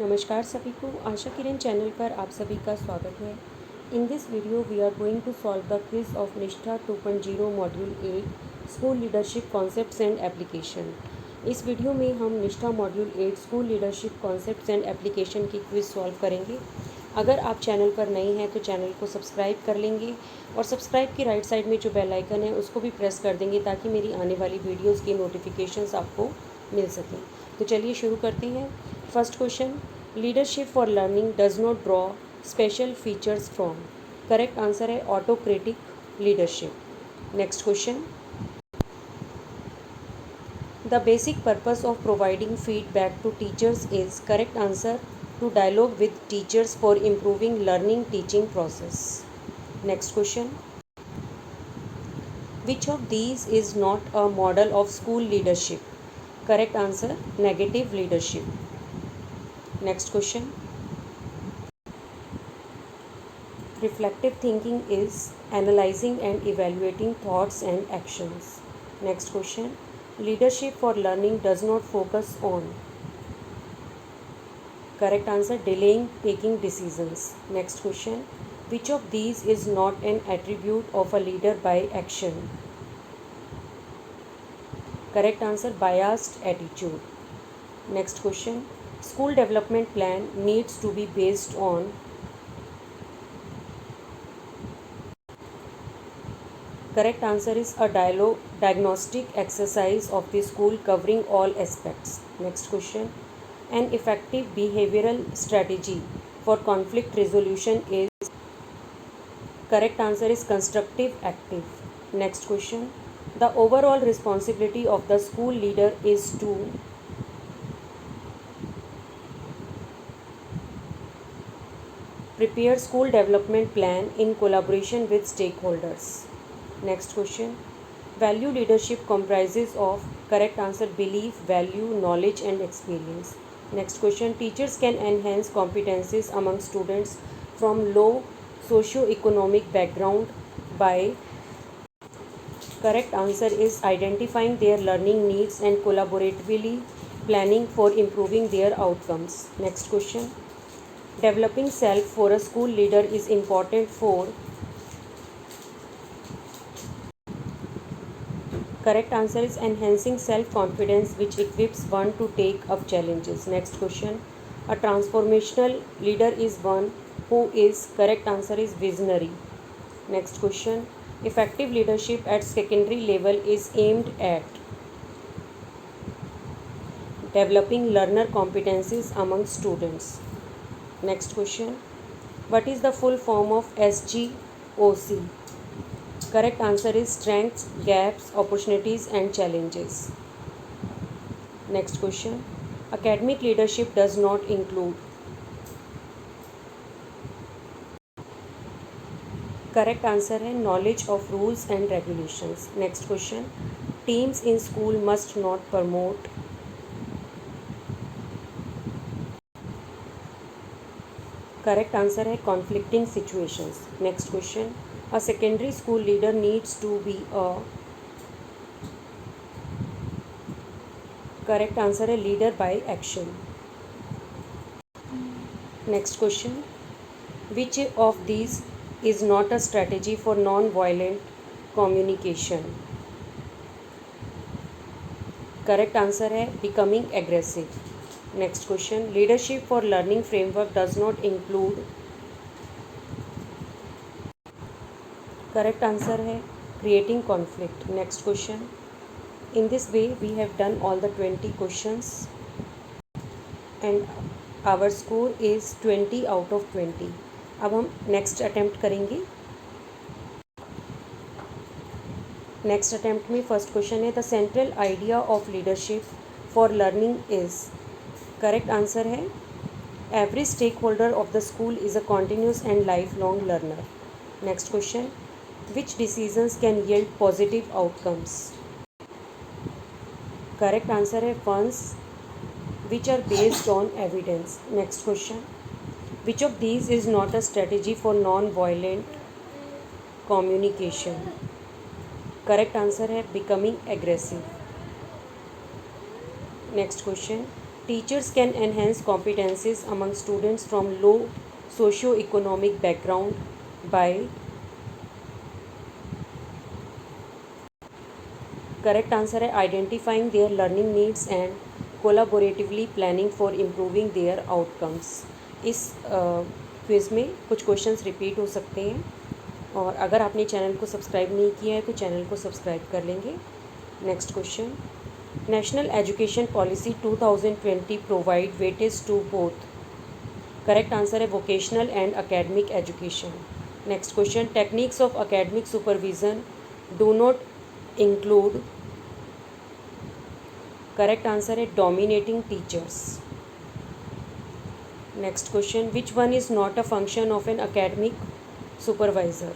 नमस्कार सभी को, आशा किरण चैनल पर आप सभी का स्वागत है। In this video we are going to solve the quiz of Nishtha 2.0 module 8 school leadership concepts and application. इस वीडियो में हम Nishtha module 8 school leadership concepts and application की क्विज सॉल्व करेंगे। अगर आप चैनल पर नए हैं तो चैनल को सब्सक्राइब कर लेंगे और सब्सक्राइब की राइट साइड में जो बेल आइकन है उसको भी प्रेस कर देंगे ताकि मेरी आने वाली वीडियोज़ की नोटिफिकेशंस आपको मिल सकें। तो चलिए शुरू करते हैं। First question, leadership for learning does not draw special features from. Correct answer है autocratic leadership. Next question, the basic purpose of providing feedback to teachers is. Correct answer to dialogue with teachers for improving learning teaching process. Next question, which of these is not a model of school leadership. Correct answer negative leadership. Next question, reflective thinking is analyzing and evaluating thoughts and actions. Next question, leadership for learning does not focus on. Correct answer delaying taking decisions. Next question, which of these is not an attribute of a leader by action. Correct answer biased attitude. Next question, school development plan needs to be based on. Correct answer is a diagnostic exercise of the school covering all aspects. Next question, an effective behavioral strategy for conflict resolution is. Correct answer is constructive active. Next question, the overall responsibility of the school leader is to. Prepare school development plan in collaboration with stakeholders. Next question, value leadership comprises of. Correct answer belief, value, knowledge and experience. Next question, teachers can enhance competencies among students from low socio-economic background by. Correct answer is identifying their learning needs and collaboratively planning for improving their outcomes. Next question, developing self for a school leader is important for. Correct answer is enhancing self-confidence which equips one to take up challenges. Next question, a transformational leader is one who is. Correct answer is visionary. Next question, effective leadership at secondary level is aimed at developing learner competencies among students. Next question, what is the full form of SGOC? Correct answer is strengths, gaps, opportunities and challenges. Next question, academic leadership does not include. Correct answer है knowledge of rules and regulations. Next question, teams in school must not promote. Correct answer है conflicting situations. Next question, a secondary school leader needs to be a. Correct answer है leader by action. Next question, which of these is not a strategy for non-violent communication. Correct answer है becoming aggressive. Next question, leadership for learning framework does not include. Correct answer है creating conflict. Next question, in this way we have done all the 20 questions and our score is 20 out of 20. अब हम next attempt करेंगे। Next attempt में first question है, the central idea of leadership for learning is. Correct answer है every stakeholder of the school is a continuous and lifelong learner. Next question, which decisions can yield positive outcomes. Correct answer है funds which are based on evidence. Next question, which of these is not a strategy for non-violent communication. Correct answer है becoming aggressive. Next question, teachers can enhance competencies among students from low socio economic background by correct answer है identifying their learning needs and collaboratively planning for improving their outcomes. इस quiz में कुछ questions repeat हो सकते हैं, और अगर आपने चैनल को सब्सक्राइब नहीं किया है तो चैनल को सब्सक्राइब कर लेंगे। Next question, national education policy 2020 provide weightage to both. Correct answer है vocational and academic education. Next question, techniques of academic supervision do not include. Correct answer है dominating teachers. Next question, which one is not a function of an academic supervisor.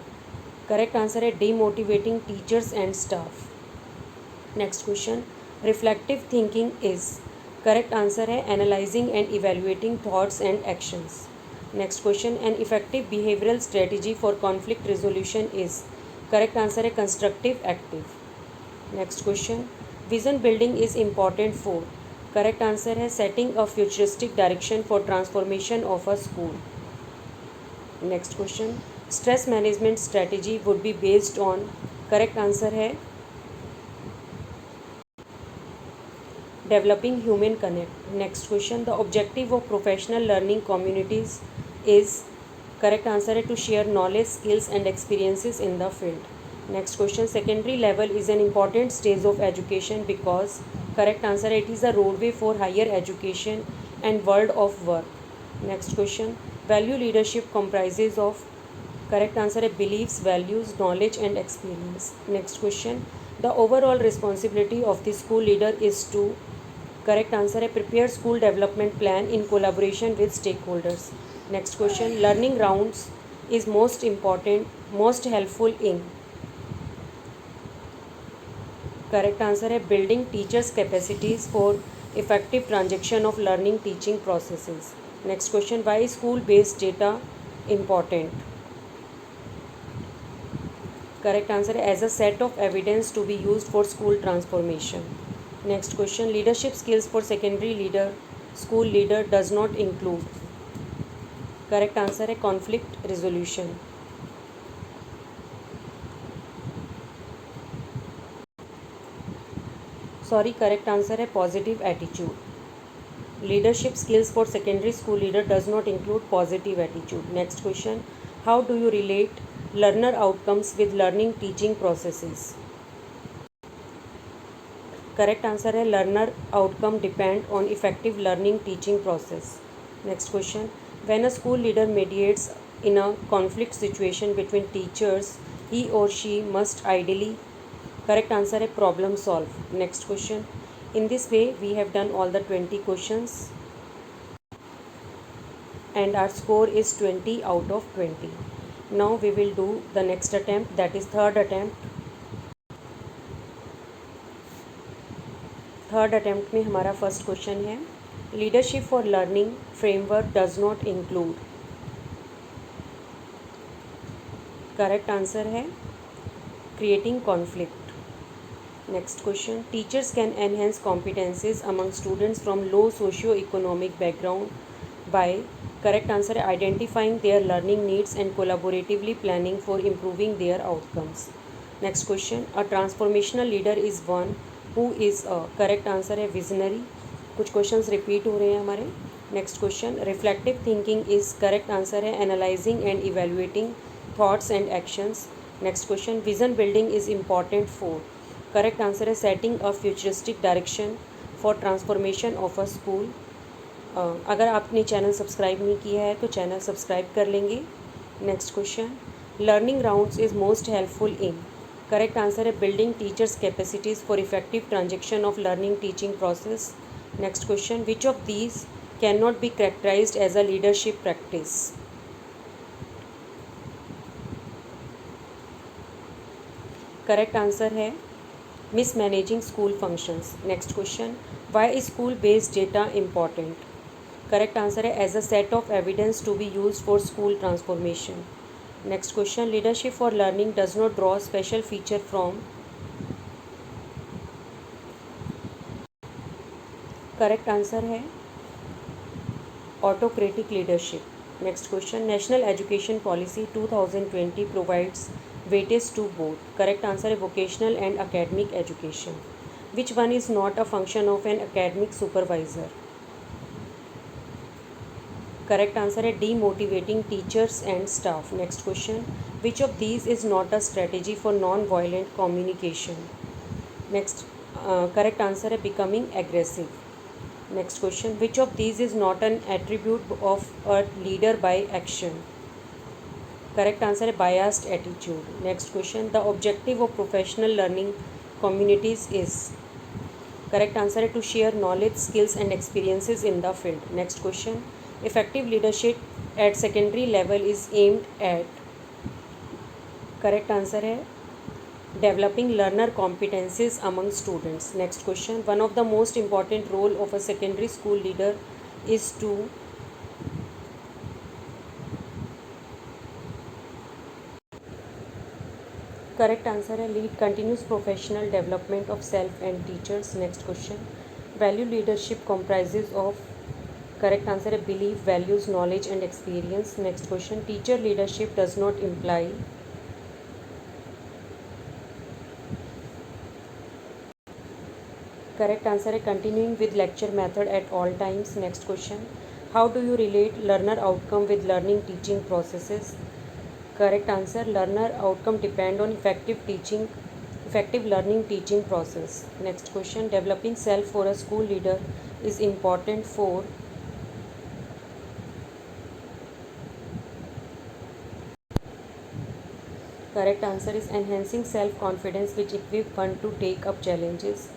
Correct answer है demotivating teachers and staff. Next question, reflective thinking is. Correct answer है analysing and evaluating thoughts and actions. Next question, N effective behavioural strategy for conflict resolution is. Correct answer है constructive active. Next question, vision building is important for. Correct answer है setting a futuristic direction for transformation of a school. Next question, stress management strategy would be based on. Correct answer है developing human connect. Next question, the objective of professional learning communities is. Correct answer है to share knowledge, skills and experiences in the field. Next question, secondary level is an important stage of education because. Correct answer है it is a roadway for higher education and world of work. Next question, value leadership comprises of. Correct answer है beliefs, values, knowledge and experience. Next question, the overall responsibility of the school leader is to. Correct answer है prepare school development plan in collaboration with stakeholders. Next question, learning rounds is most important, most helpful in. Correct answer है building teachers capacities for effective transaction of learning teaching processes. Next question, why school based data important. Correct answer है as a set of evidence to be used for school transformation. Next question, leadership skills for secondary leader school leader does not include. Correct answer है conflict resolution. Correct answer है positive attitude. Leadership skills for secondary school leader does not include positive attitude. Next question, how do you relate learner outcomes with learning teaching processes. Correct answer है learner outcome depend on effective learning teaching process. Next question, when a school leader mediates in a conflict situation between teachers he और she must ideally. Correct answer है problem solve. Next question, in this way we have done all the 20 questions and our score is 20 out of 20. Now we will do the next attempt, that is third attempt. Third attempt में हमारा first question है, leadership for learning framework does not include. Correct answer है creating conflict. Next question, teachers can enhance competencies among students from low socio economic background by. Correct answer है identifying their learning needs and collaboratively planning for improving their outcomes. Next question, a transformational leader is one who is a. Correct answer है visionary. कुछ questions repeat हो रहे हैं हमारे। Next question, reflective thinking is. Correct answer है analysing and evaluating thoughts and actions. Next question, vision building is important for. Correct answer है setting a futuristic direction for transformation of a school. अगर आपने channel subscribe नहीं किया है तो channel subscribe कर लेंगे। Next question, learning rounds is most helpful in. Correct answer है building teachers capacities for effective transaction of learning teaching process. Next question, which of these can not be characterised as a leadership practice. Correct answer है mismanaging school functions. Next question, why is school based data important? Correct answer है as a set of evidence to be used for school transformation. Next question, leadership for learning does not draw special feature from. Correct answer है autocratic leadership. Next question, National Education Policy 2020 provides weightage to both. Correct answer है vocational and academic education. Which one is not a function of an academic supervisor? Correct answer है demotivating teachers and staff. Next question, which of these is not a strategy for non-violent communication? Next, correct answer है becoming aggressive. Next question, which of these is not an attribute of a leader by action? Correct answer है biased attitude. Next question, the objective of professional learning communities is? Correct answer है to share knowledge, skills and experiences in the field. Next question, effective leadership at secondary level is aimed at? Correct answer है developing learner competencies among students. Next question, one of the most important role of a secondary school leader is to? Correct answer है lead continuous professional development of self and teachers. Next question, value leadership comprises of? Correct answer है belief, values, knowledge and experience. Next question, teacher leadership does not imply? Correct answer है continuing with lecture method at all times. Next question, how do you relate learner outcome with learning teaching processes? Correct answer, learner outcome depend on effective learning teaching process. Next question, developing self for a school leader is important for? Correct answer is enhancing self confidence which equip one to take up challenges.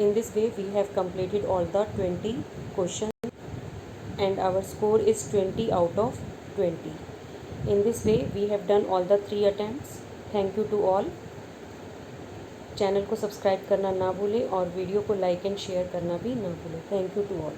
In this way we have completed all the 20 questions and our score is 20 out of 20. In this way we have done all the 3 attempts. Thank you to all. Channel को subscribe करना ना भूलें और video को like and share करना भी ना भूलें. Thank you to all.